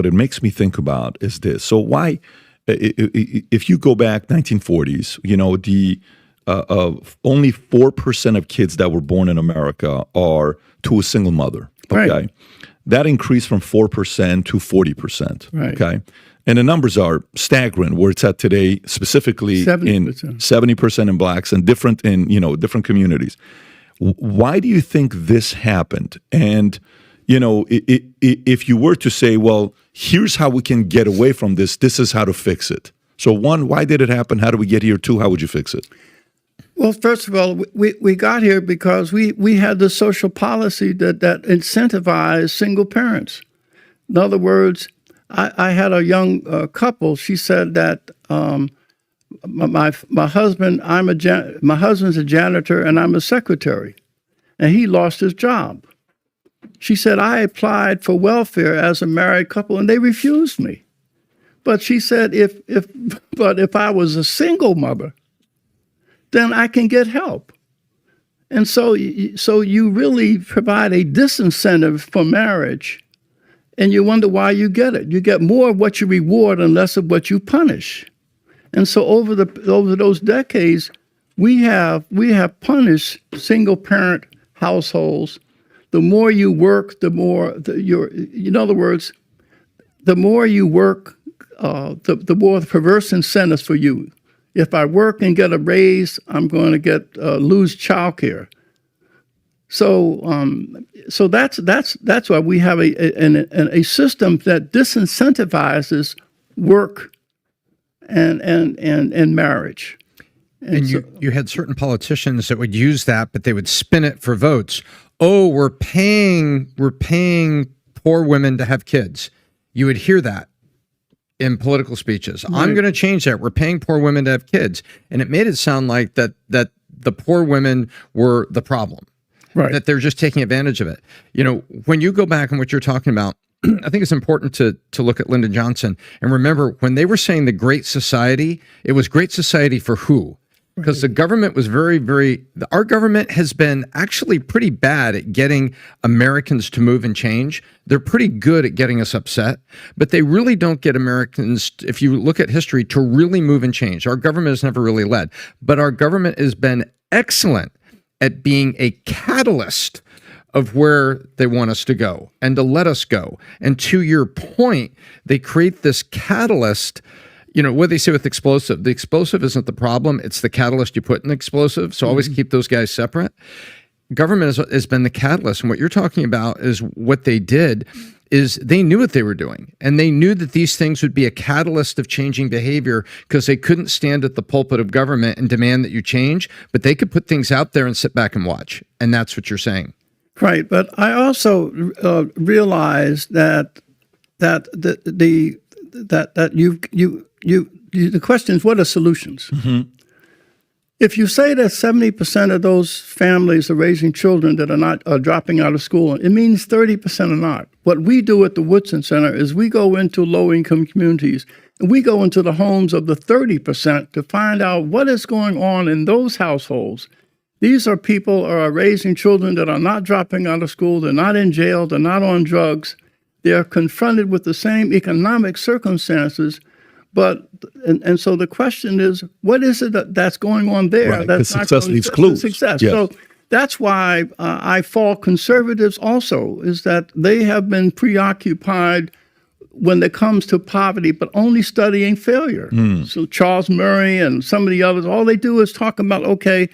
what it makes me think about is this. So why, if you go back 1940s, the only 4% of kids that were born in America are to a single mother. Okay, Right. that increased from 4% to 40%. Right. Okay, and the numbers are staggering. Where it's at today, specifically 70%. in 70% in blacks and different in different communities. Why do you think this happened? And if you were to say, well, here's how we can get away from this. This is how to fix it. So one, why did it happen? How do we get here? Two, how would you fix it? Well, first of all, we got here because we had the social policy that incentivized single parents. In other words, I had a young couple. She said that my husband, my husband's a janitor and I'm a secretary, and he lost his job. She said, I applied for welfare as a married couple and they refused me. But she said, if I was a single mother, then I can get help. And so you really provide a disincentive for marriage, and you wonder why you get it. You get more of what you reward and less of what you punish. And so over those decades, we have punished single parent households. The more you work, the more in other words, the more you work, the more perverse incentives for you. If I work and get a raise, I'm going to lose childcare. So that's why we have a system that disincentivizes work and marriage. And you had certain politicians that would use that, but they would spin it for votes. Oh, we're paying poor women to have kids. You would hear that in political speeches. Right. I'm going to change that. We're paying poor women to have kids. And it made it sound like that the poor women were the problem. Right. That they're just taking advantage of it. When you go back and what you're talking about, I think it's important to look at Lyndon Johnson and remember when they were saying the Great Society, it was Great Society for who? Because the government was our government has been actually pretty bad at getting Americans to move and change. They're pretty good at getting us upset, but they really don't get Americans, if you look at history, to really move and change. Our government has never really led, but our government has been excellent at being a catalyst of where they want us to go and to let us go. And to your point, they create this catalyst. What do they say with explosive? The explosive isn't the problem. It's the catalyst you put in the explosive. So always keep those guys separate. Government has been the catalyst. And what you're talking about is what they did is they knew what they were doing. And they knew that these things would be a catalyst of changing behavior because they couldn't stand at the pulpit of government and demand that you change. But they could put things out there and sit back and watch. And that's what you're saying. Right. But I also realized that the question is, what are solutions? Mm-hmm. If you say that 70% of those families are raising children that are dropping out of school, it means 30% are not. What we do at the Woodson Center is we go into low-income communities and we go into the homes of the 30% to find out what is going on in those households. These are people who are raising children that are not dropping out of school, they're not in jail, they're not on drugs. They're confronted with the same economic circumstances, and so the question is, what is it that's going on there? Right, that's not success leaves clues. Success. Yes. So that's why I fault conservatives also, is that they have been preoccupied when it comes to poverty, but only studying failure. So Charles Murray and some of the others, all they do is talk about, okay,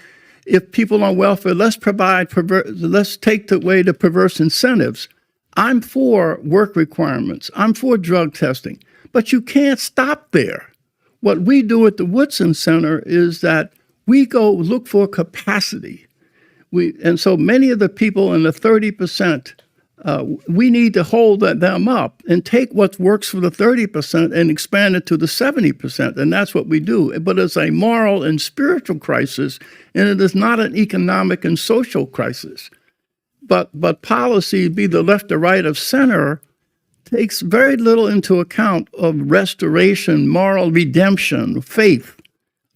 if people on welfare, let's take away the perverse incentives. I'm for work requirements. I'm for drug testing. But you can't stop there. What we do at the Woodson Center is that we go look for capacity. And so many of the people in the 30%, we need to hold them up and take what works for the 30% and expand it to the 70%. And that's what we do. But it's a moral and spiritual crisis, and it is not an economic and social crisis. But policy, be the left or right of center, takes very little into account of restoration, moral redemption, faith.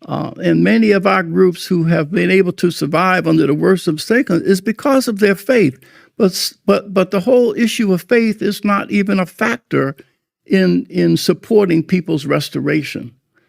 And many of our groups who have been able to survive under the worst of circumstances is because of their faith. But the whole issue of faith is not even a factor in supporting people's restoration.